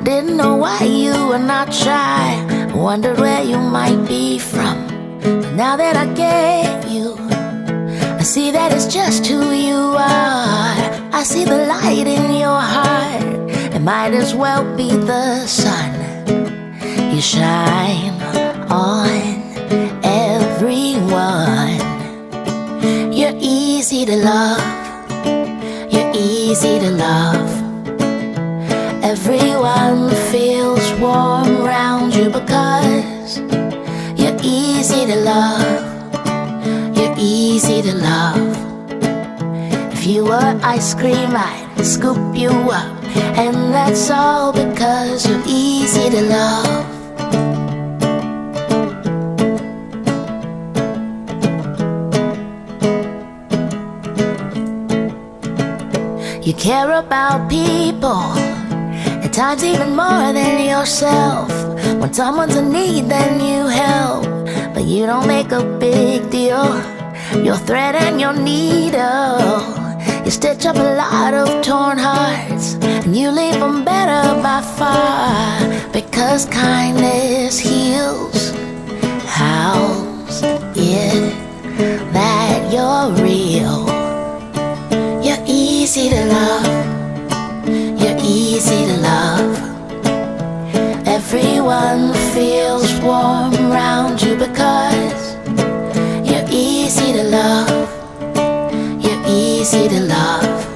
Didn't know why you were not shy. Wondered where you might be from. But now that I get you, I see that it's just who you are. I see the light in your heart. It might as well be the sun. You shine on everyone. You're easy to love. You're easy to love. Everyone feels warm around you because you're easy to love. You're easy to love. If you were ice cream, I'd scoop you up. And that's all because you're easy to love. You care about people, at times even more than yourself. When someone's in need, then you help, but you don't make a big deal. Your thread and your needle, you stitch up a lot of torn hearts, and you leave them better by far. Because kindness heals. How's it that you're real? You're easy to love. You're easy to love. Everyone feels warm around you because you're easy to love. You're easy to love.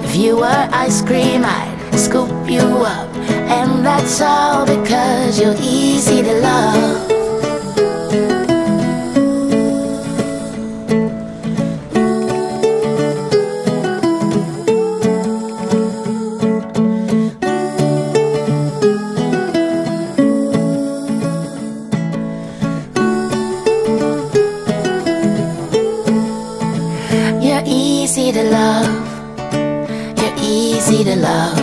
If you were ice cream, I'd scoop you up. And that's all because you're easy to love. You're easy to love. You're easy to love.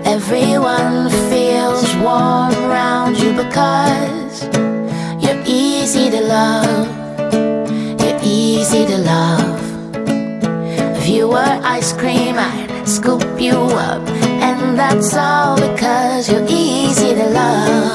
Everyone feels warm around you because you're easy to love. You're easy to love. If you were ice cream, I'd scoop you up. And that's all because you're easy to love.